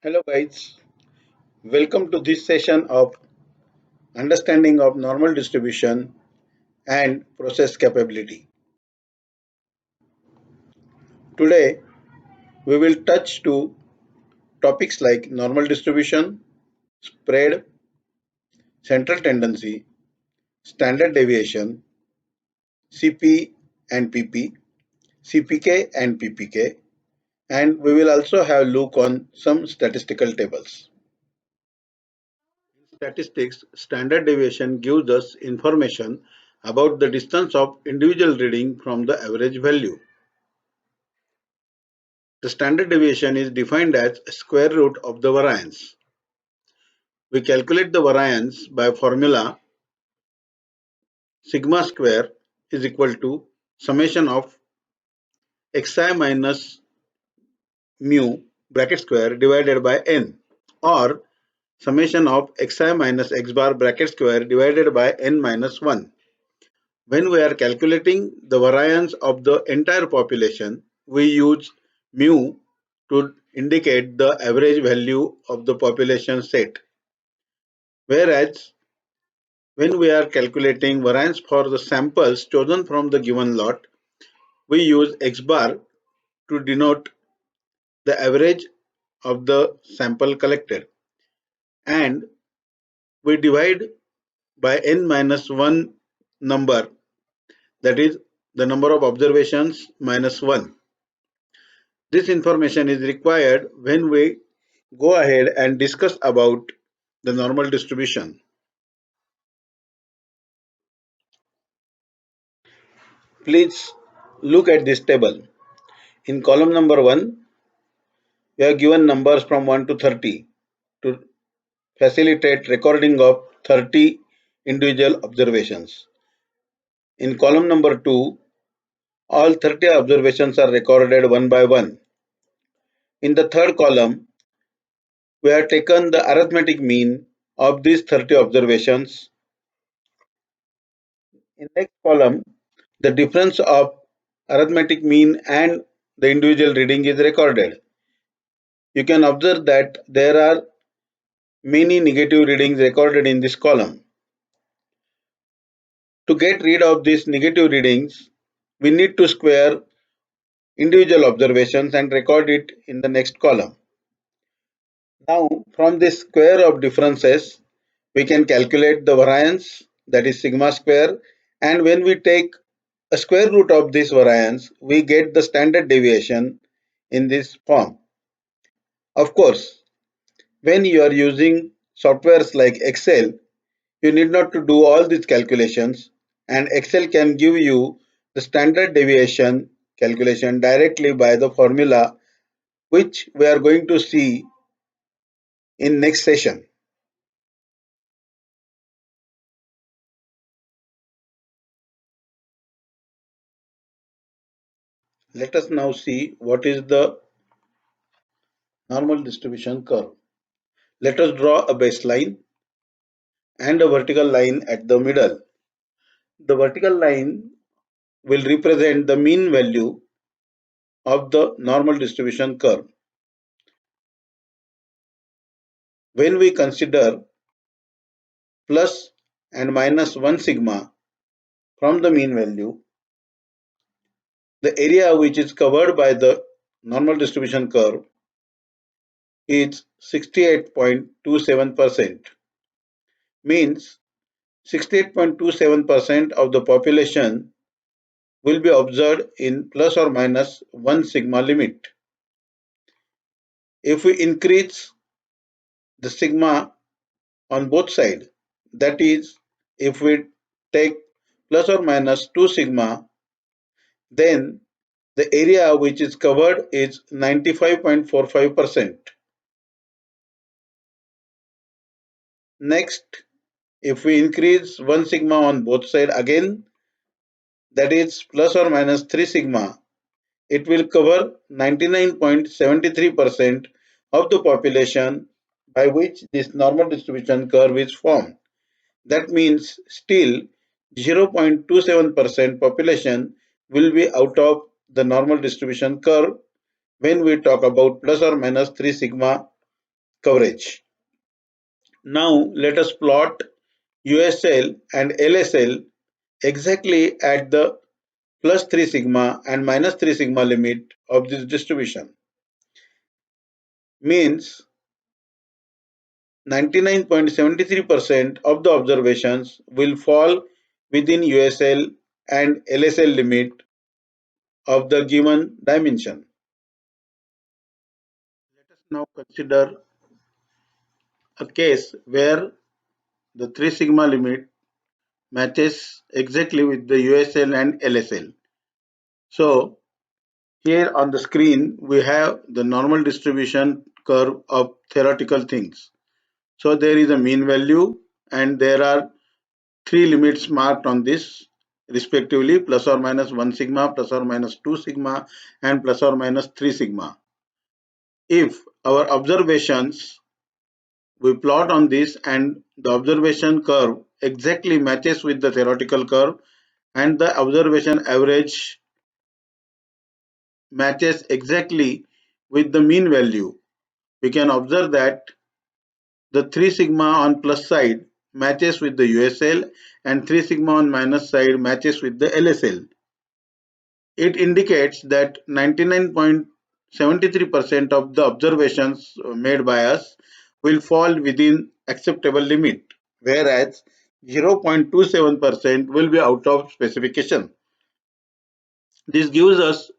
Hello guys, welcome to this session of understanding of normal distribution and process capability. Today we will touch to topics like normal distribution, spread, central tendency, standard deviation, CP and PP, CPK and PPK, and we will also have look on some statistical tables. In statistics, standard deviation gives us information about the distance of individual reading from the average value. The standard deviation is defined as square root of the variance. We calculate the variance by formula sigma square is equal to summation of xi minus mu bracket square divided by n, or summation of xi minus x bar bracket square divided by n minus 1. When we are calculating the variance of the entire population, we use mu to indicate the average value of the population set. Whereas when we are calculating variance for the samples chosen from the given lot, we use x bar to denote the average of the sample collected, and we divide by n minus 1 number, that is the number of observations minus 1. This information is required when we go ahead and discuss about the normal distribution. Please look at this table. In column number 1, we are given numbers from 1 to 30 to facilitate recording of 30 individual observations. In column number 2, all 30 observations are recorded one by one. In the third column, we have taken the arithmetic mean of these 30 observations. In next column, the difference of arithmetic mean and the individual reading is recorded. You can observe that there are many negative readings recorded in this column. To get rid of these negative readings, we need to square individual observations and record it in the next column. Now, from this square of differences, we can calculate the variance, that is sigma square, and when we take a square root of this variance, we get the standard deviation in this form. Of course, when you are using softwares like Excel, you need not to do all these calculations, and Excel can give you the standard deviation calculation directly by the formula, which we are going to see in next session. Let us now see what is the normal distribution curve. Let us draw a baseline and a vertical line at the middle. The vertical line will represent the mean value of the normal distribution curve. When we consider plus and minus 1 sigma from the mean value, the area which is covered by the normal distribution curve is 68.27%. Means 68.27% of the population will be observed in plus or minus 1 sigma limit. If we increase the sigma on both sides, that is, if we take plus or minus 2 sigma, then the area which is covered is 95.45%. Next, if we increase 1 sigma on both sides again, that is plus or minus 3 sigma, it will cover 99.73% of the population by which this normal distribution curve is formed. That means still 0.27% population will be out of the normal distribution curve when we talk about plus or minus 3 sigma coverage. Now let us plot USL and LSL exactly at the plus 3 sigma and minus 3 sigma limit of this distribution. Means 99.73% of the observations will fall within USL and LSL limit of the given dimension. Let us now consider a case where the 3 sigma limit matches exactly with the USL and LSL. So here on the screen we have the normal distribution curve of theoretical things. So there is a mean value and there are three limits marked on this respectively, plus or minus 1 sigma, plus or minus 2 sigma, and plus or minus 3 sigma. If our observations we plot on this and the observation curve exactly matches with the theoretical curve and the observation average matches exactly with the mean value, we can observe that the 3 sigma on plus side matches with the USL and 3 sigma on minus side matches with the LSL. It indicates that 99.73% of the observations made by us will fall within acceptable limit, whereas 0.27% will be out of specification. This gives us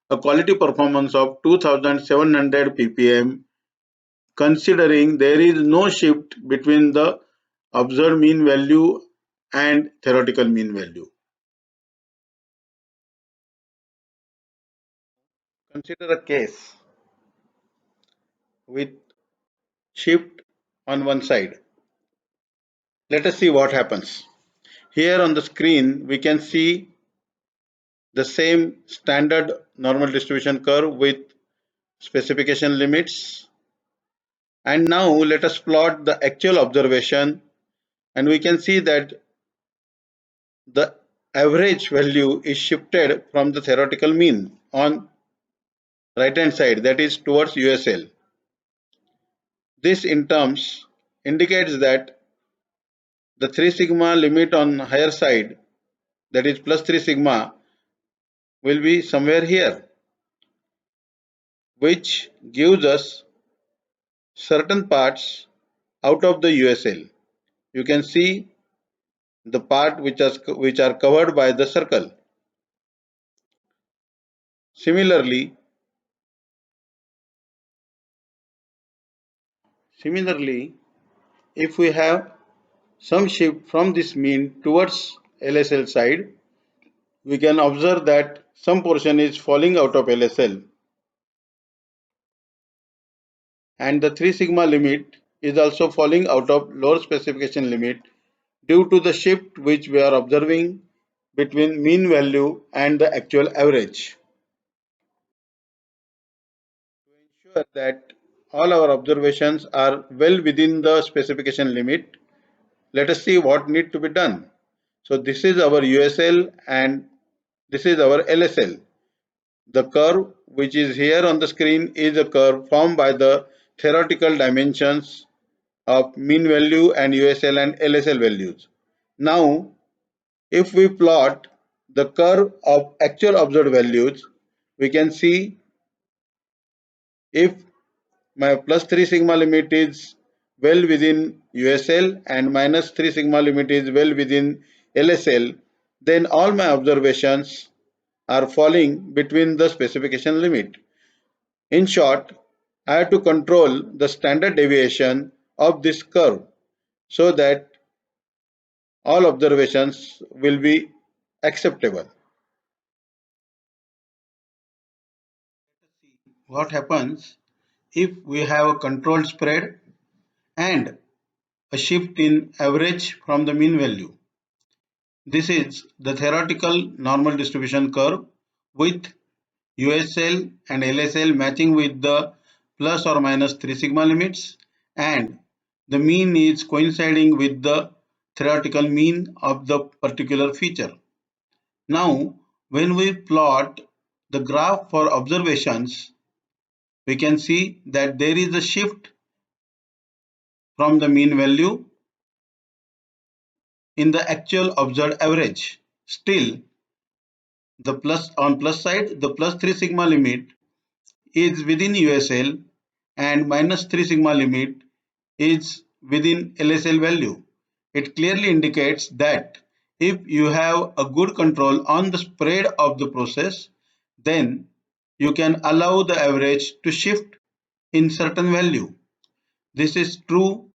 a quality performance of 2700 ppm, considering there is no shift between the observed mean value and theoretical mean value. Consider a case with shift on one side. Let us see what happens. Here on the screen, we can see the same standard normal distribution curve with specification limits. And now let us plot the actual observation, and we can see that the average value is shifted from the theoretical mean on right hand side, that is towards USL. This in terms indicates that the 3 sigma limit on higher side, that is plus 3 sigma, will be somewhere here, which gives us certain parts out of the USL. You can see the part which are covered by the circle. Similarly, if we have some shift from this mean towards LSL side, we can observe that some portion is falling out of LSL and the 3 sigma limit is also falling out of lower specification limit due to the shift which we are observing between mean value and the actual average. To ensure that all our observations are well within the specification limit, let us see what need to be done. So this is our USL and this is our LSL. The curve which is here on the screen is a curve formed by the theoretical dimensions of mean value and USL and LSL values. Now, if we plot the curve of actual observed values, we can see if my plus 3 sigma limit is well within USL and minus 3 sigma limit is well within LSL, then all my observations are falling between the specification limit. In short, I have to control the standard deviation of this curve so that all observations will be acceptable. What happens if we have a controlled spread and a shift in average from the mean value? This is the theoretical normal distribution curve with USL and LSL matching with the plus or minus 3 sigma limits, and the mean is coinciding with the theoretical mean of the particular feature. Now, when we plot the graph for observations, we can see that there is a shift from the mean value in the actual observed average. Still, the plus side, the plus 3 sigma limit is within USL and minus 3 sigma limit is within LSL value. It clearly indicates that if you have a good control on the spread of the process, then you can allow the average to shift in certain value. This is true.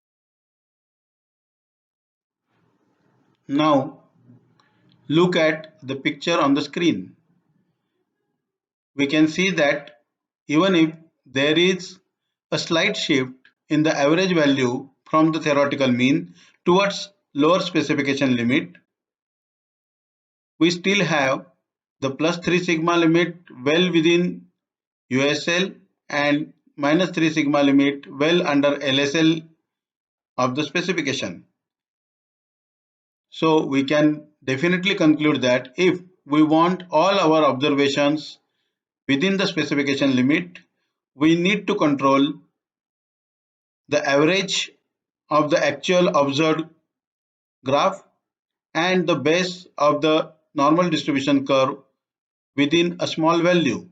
Now look at the picture on the screen. We can see that even if there is a slight shift in the average value from the theoretical mean towards lower specification limit, we still have the plus 3 sigma limit well within USL and minus 3 sigma limit well under LSL of the specification. So we can definitely conclude that if we want all our observations within the specification limit, we need to control the average of the actual observed graph and the base of the normal distribution curve within a small value.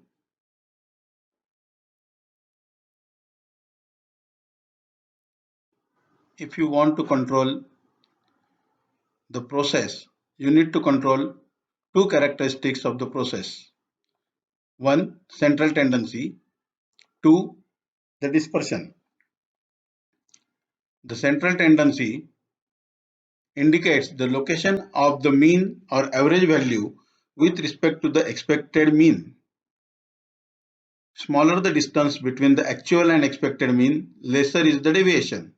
If you want to control the process, you need to control two characteristics of the process. One, central tendency. Two, the dispersion. The central tendency indicates the location of the mean or average value with respect to the expected mean. Smaller the distance between the actual and expected mean, lesser is the deviation.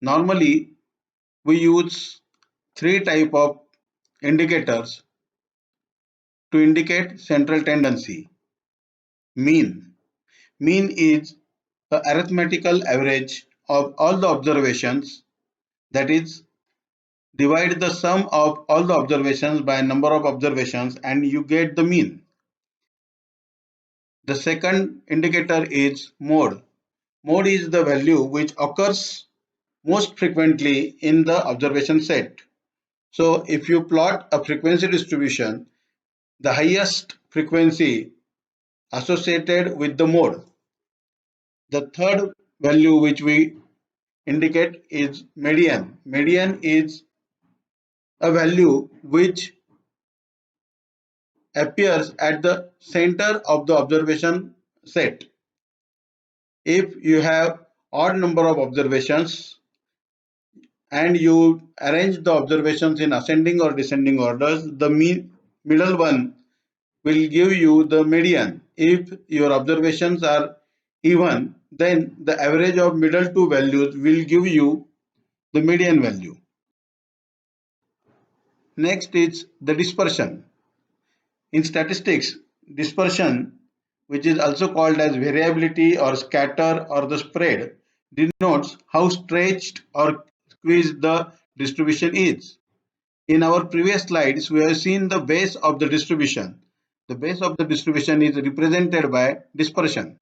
Normally, we use three types of indicators to indicate central tendency. Mean. Mean is the arithmetical average of all the observations, that is, divide the sum of all the observations by number of observations and you get the mean. The second indicator is mode. Mode is the value which occurs most frequently in the observation set. So if you plot a frequency distribution, the highest frequency associated with the mode. The third value which we indicate is median. Median is a value which appears at the center of the observation set. If you have odd number of observations and you arrange the observations in ascending or descending orders, the middle one will give you the median. If your observations are even, then the average of middle two values will give you the median value. Next is the dispersion. In statistics, dispersion, which is also called as variability or scatter or the spread, denotes how stretched or squeezed the distribution is. In our previous slides, we have seen the base of the distribution. The base of the distribution is represented by dispersion.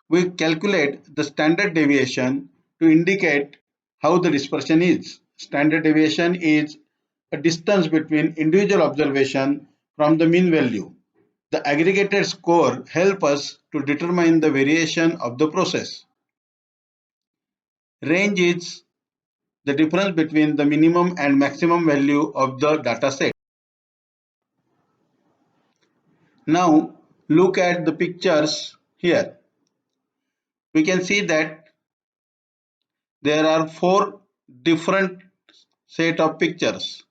We calculate the standard deviation to indicate how the dispersion is. Standard deviation is a distance between individual observation from the mean value. The aggregated score helps us to determine the variation of the process. Range is the difference between the minimum and maximum value of the data set. Now look at the pictures here. We can see that there are four different set of pictures.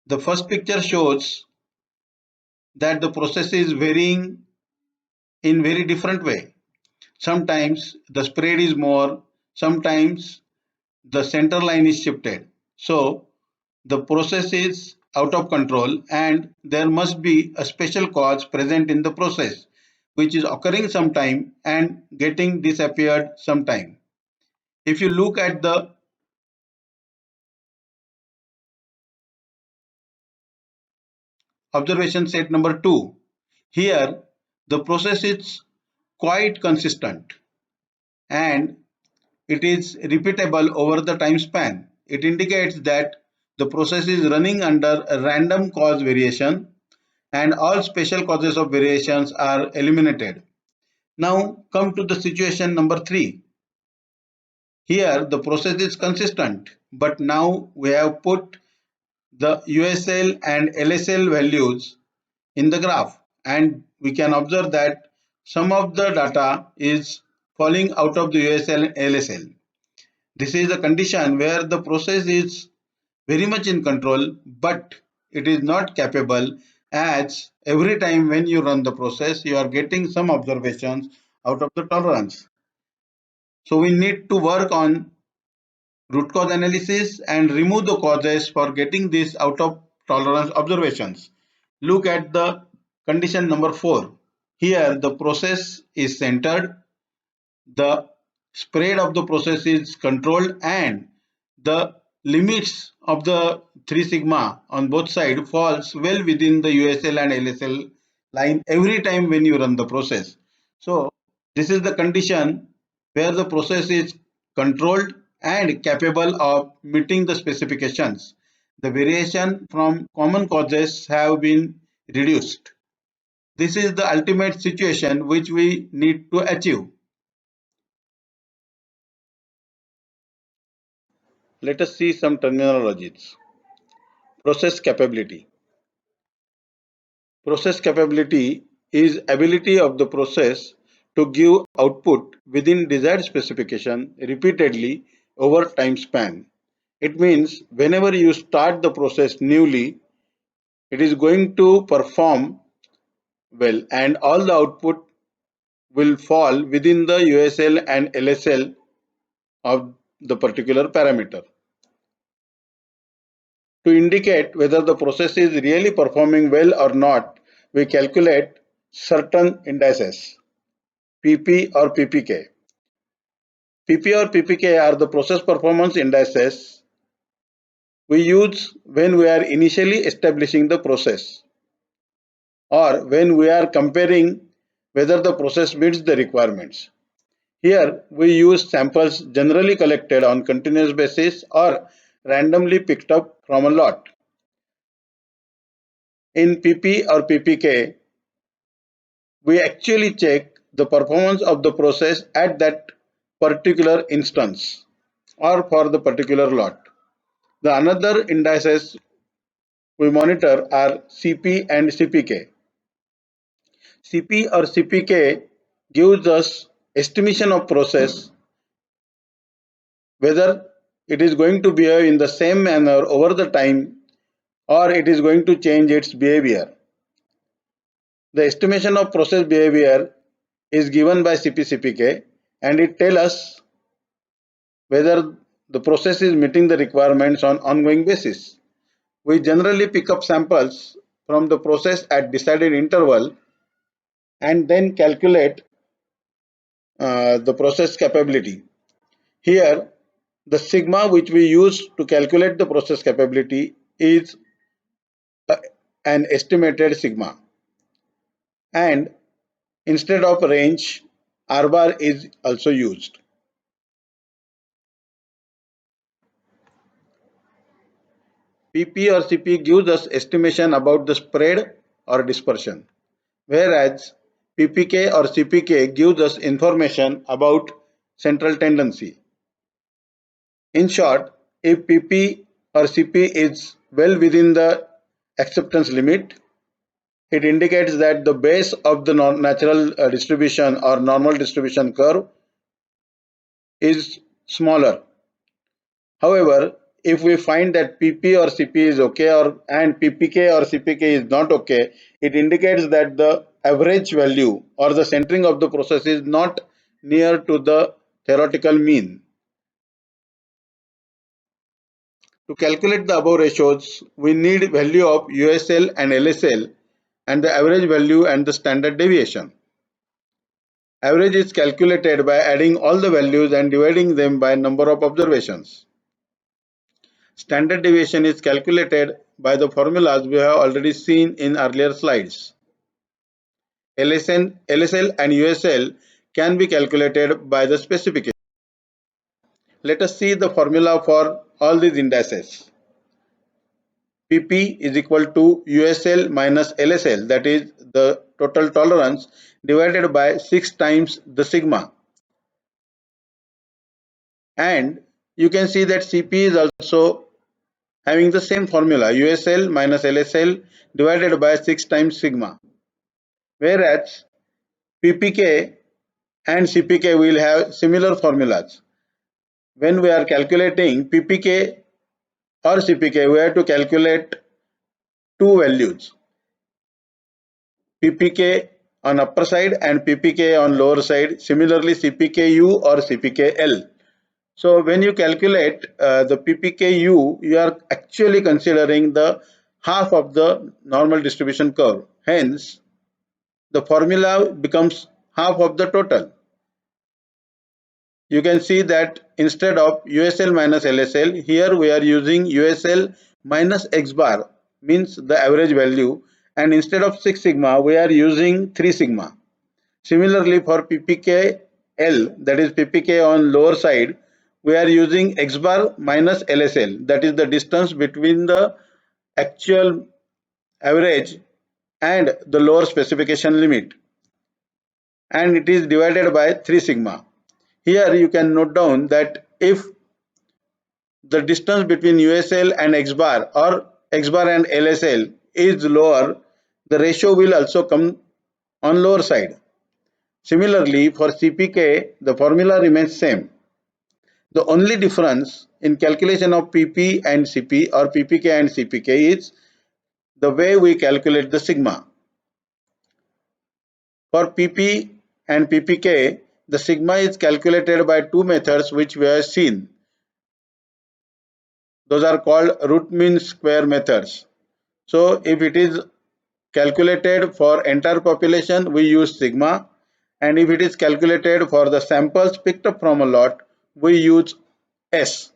The first picture shows that the process is varying in very different way. Sometimes the spread is more, sometimes the center line is shifted. So the process is out of control and there must be a special cause present in the process which is occurring sometime and getting disappeared sometime. If you look at the observation set number 2, here the process is quite consistent and it is repeatable over the time span. It indicates that the process is running under a random cause variation and all special causes of variations are eliminated. Now come to the situation number 3. Here the process is consistent, but now we have put the USL and LSL values in the graph, and we can observe that some of the data is falling out of the USL and LSL. This is a condition where the process is very much in control, but it is not capable, as every time when you run the process you are getting some observations out of the tolerance. So we need to work on root cause analysis and remove the causes for getting this out of tolerance observations. Look at the condition number 4. Here the process is centered, the spread of the process is controlled, and the limits of the 3 sigma on both sides falls well within the USL and LSL line every time when you run the process. So this is the condition where the process is controlled and capable of meeting the specifications. The variation from common causes have been reduced. This is the ultimate situation which we need to achieve. Let us see some terminologies. Process capability. Process capability is ability of the process to give output within desired specification repeatedly over time span. It means whenever you start the process newly, it is going to perform well and all the output will fall within the USL and LSL of the particular parameter. To indicate whether the process is really performing well or not, we calculate certain indices, PP or PPK. PP or PPK are the process performance indices we use when we are initially establishing the process or when we are comparing whether the process meets the requirements. Here we use samples generally collected on continuous basis or randomly picked up from a lot. In PP or PPK, we actually check the performance of the process at that particular instance or for the particular lot. The another indices we monitor are CP and CPK. CP or CPK gives us estimation of process whether it is going to behave in the same manner over the time or it is going to change its behavior. The estimation of process behavior is given by CP-CPK and it tells us whether the process is meeting the requirements on ongoing basis. We generally pick up samples from the process at decided interval and then calculate the process capability. Here, the sigma which we use to calculate the process capability is uh, an estimated sigma, and instead of range, R bar is also used. PP or CP gives us estimation about the spread or dispersion, whereas PPK or CPK gives us information about central tendency. In short, if PP or CP is well within the acceptance limit, it indicates that the base of the natural distribution or normal distribution curve is smaller. However, if we find that PP or CP is okay and PPK or CPK is not okay, it indicates that the average value or the centering of the process is not near to the theoretical mean. To calculate the above ratios, we need value of USL and LSL and the average value and the standard deviation. Average is calculated by adding all the values and dividing them by number of observations. Standard deviation is calculated by the formulas we have already seen in earlier slides. LSL and USL can be calculated by the specification. Let us see the formula for all these indices. PP is equal to USL minus LSL, that is the total tolerance, divided by 6 times the sigma. And you can see that CP is also having the same formula, USL minus LSL divided by 6 times sigma. Whereas PPK and CPK will have similar formulas. When we are calculating PPK or CPK, we have to calculate two values, PPK on upper side and PPK on lower side. Similarly, CPKU or CPKL. So when you calculate the PPKU, you are actually considering the half of the normal distribution curve. Hence, the formula becomes half of the total. You can see that instead of USL minus LSL, here we are using USL minus X bar, means the average value, and instead of 6 sigma, we are using 3 sigma. Similarly, for PPKL, that is PPK on lower side, we are using X bar minus LSL, that is the distance between the actual average and the lower specification limit, and it is divided by 3 sigma. Here you can note down that if the distance between USL and X bar or X bar and LSL is lower, the ratio will also come on lower side. Similarly, for CPK, the formula remains same. The only difference in calculation of PP and CP or PPK and CPK is the way we calculate the sigma. For PP and PPK, the sigma is calculated by two methods which we have seen. Those are called root mean square methods. So if it is calculated for entire population, we use sigma, and if it is calculated for the samples picked up from a lot, we use S,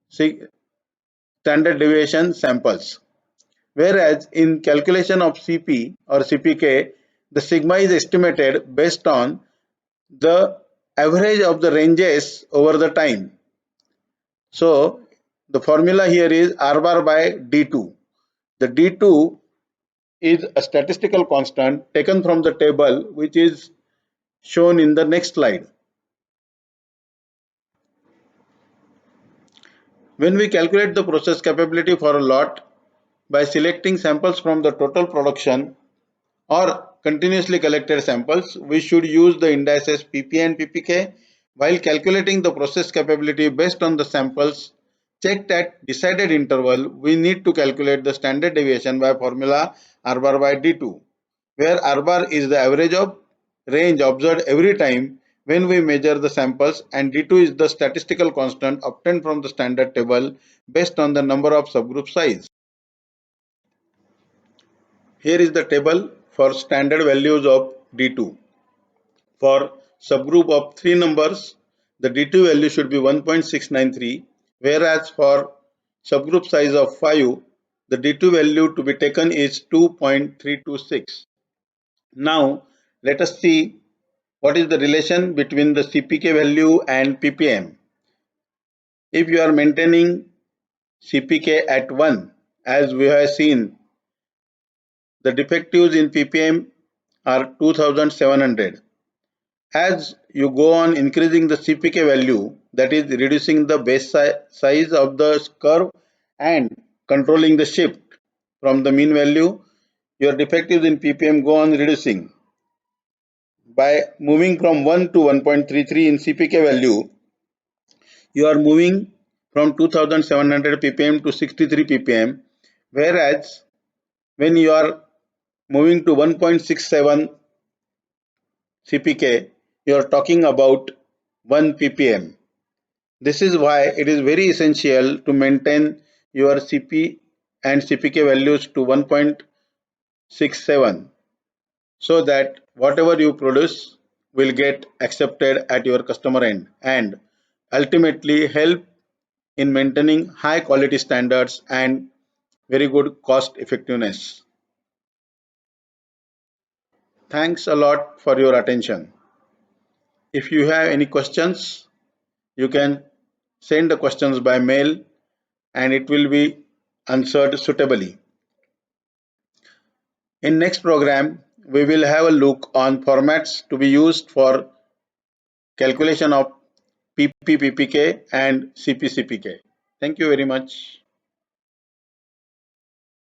standard deviation samples. Whereas in calculation of CP or CPK, the sigma is estimated based on the average of the ranges over the time. So the formula here is R bar by D2. The D2 is a statistical constant taken from the table which is shown in the next slide. When we calculate the process capability for a lot by selecting samples from the total production or continuously collected samples, we should use the indices PP and PPK. While calculating the process capability based on the samples checked at decided interval, we need to calculate the standard deviation by formula R bar by D2, where R bar is the average of range observed every time when we measure the samples, and D2 is the statistical constant obtained from the standard table based on the number of subgroup size. Here is the table for standard values of D2. For subgroup of 3 numbers, the D2 value should be 1.693, whereas for subgroup size of 5, the D2 value to be taken is 2.326. Now, let us see what is the relation between the CPK value and ppm. If you are maintaining CPK at 1, as we have seen, the defectives in ppm are 2700. As you go on increasing the CPK value, that is reducing the base size of the curve and controlling the shift from the mean value, your defectives in ppm go on reducing. By moving from 1 to 1.33 in CPK value, you are moving from 2700 ppm to 63 ppm, whereas when you are moving to 1.67 CPK, you are talking about 1 ppm. This is why it is very essential to maintain your CP and CPK values to 1.67, so that whatever you produce will get accepted at your customer end and ultimately help in maintaining high quality standards and very good cost effectiveness. Thanks a lot for your attention. If you have any questions, you can send the questions by mail and it will be answered suitably. In next program, we will have a look on formats to be used for calculation of PPPPK and CPCPK. Thank you very much.